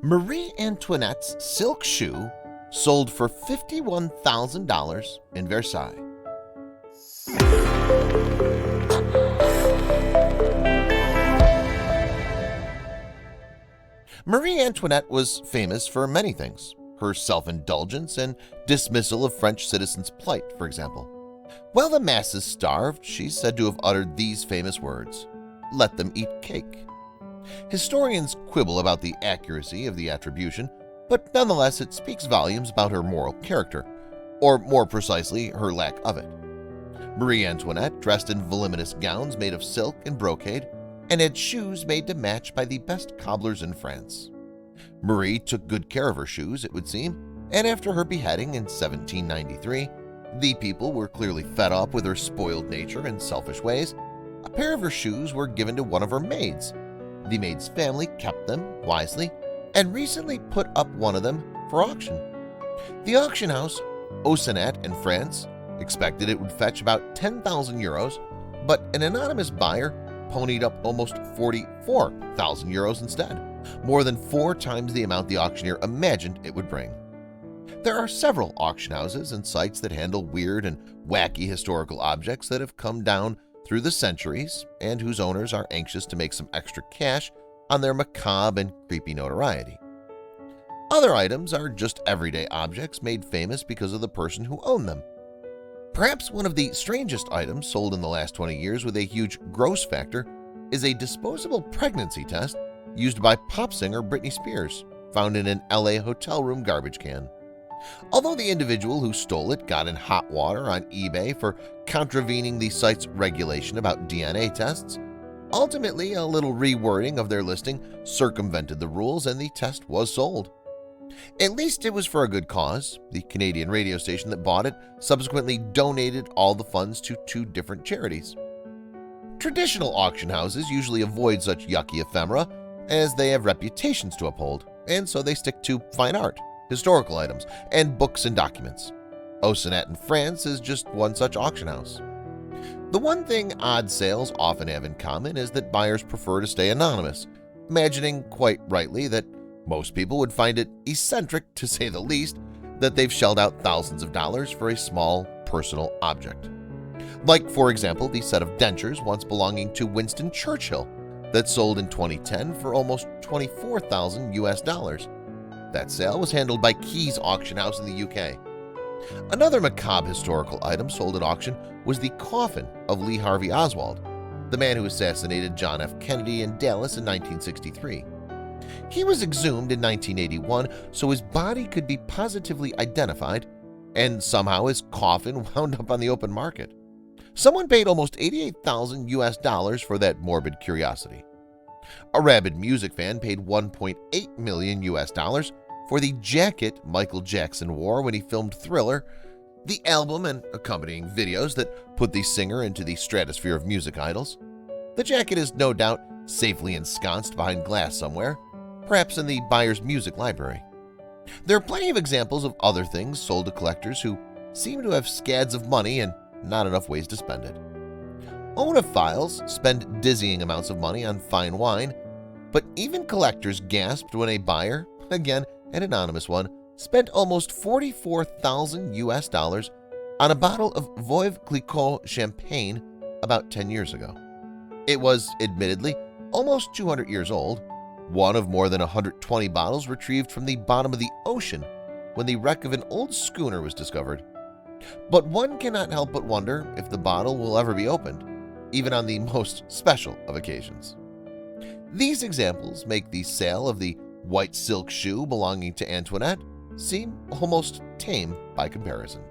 Marie Antoinette's silk shoe sold for $51,000 in Versailles. Marie Antoinette was famous for many things, her self-indulgence and dismissal of French citizens' plight, for example. While the masses starved, she's said to have uttered these famous words, "Let them eat cake." Historians quibble about the accuracy of the attribution, but nonetheless it speaks volumes about her moral character, or more precisely, her lack of it. Marie Antoinette dressed in voluminous gowns made of silk and brocade, and had shoes made to match by the best cobblers in France. Marie took good care of her shoes, it would seem, and after her beheading in 1793, the people were clearly fed up with her spoiled nature and selfish ways. A pair of her shoes were given to one of her maids. The maid's family kept them wisely and recently put up one of them for auction. The auction house, Antoinette in France, expected it would fetch about 10,000 euros, but an anonymous buyer ponied up almost 44,000 euros instead, more than 4 times the amount the auctioneer imagined it would bring. There are several auction houses and sites that handle weird and wacky historical objects that have come down through the centuries and whose owners are anxious to make some extra cash on their macabre and creepy notoriety. Other items are just everyday objects made famous because of the person who owned them. Perhaps one of the strangest items sold in the last 20 years with a huge gross factor is a disposable pregnancy test used by pop singer Britney Spears, found in an LA hotel room garbage can. Although the individual who stole it got in hot water on eBay for contravening the site's regulation about DNA tests, ultimately a little rewording of their listing circumvented the rules and the test was sold. At least it was for a good cause. The Canadian radio station that bought it subsequently donated all the funds to 2 different charities. Traditional auction houses usually avoid such yucky ephemera as they have reputations to uphold, and so they stick to fine art, historical items, and books and documents. Antoinette in France is just one such auction house. The one thing odd sales often have in common is that buyers prefer to stay anonymous, imagining quite rightly that most people would find it eccentric, to say the least, that they've shelled out thousands of dollars for a small personal object. Like, for example, the set of dentures once belonging to Winston Churchill that sold in 2010 for almost $24,000 US. That sale was handled by Key's auction house in the UK. Another macabre historical item sold at auction was the coffin of Lee Harvey Oswald, the man who assassinated John F. Kennedy in Dallas in 1963. He was exhumed in 1981 so his body could be positively identified, and somehow his coffin wound up on the open market. Someone paid almost $88,000 US for that morbid curiosity. A rabid music fan paid $1.8 million US for the jacket Michael Jackson wore when he filmed Thriller, the album and accompanying videos that put the singer into the stratosphere of music idols. The jacket is no doubt safely ensconced behind glass somewhere, perhaps in the buyer's music library. There are plenty of examples of other things sold to collectors who seem to have scads of money and not enough ways to spend it. Onophiles spend dizzying amounts of money on fine wine, but even collectors gasped when a buyer, again an anonymous one, spent almost $44,000 US on a bottle of Veuve Clicquot champagne about 10 years ago. It was, admittedly, almost 200 years old, one of more than 120 bottles retrieved from the bottom of the ocean when the wreck of an old schooner was discovered. But one cannot help but wonder if the bottle will ever be opened, even on the most special of occasions. These examples make the sale of the white silk shoe belonging to Antoinette seem almost tame by comparison.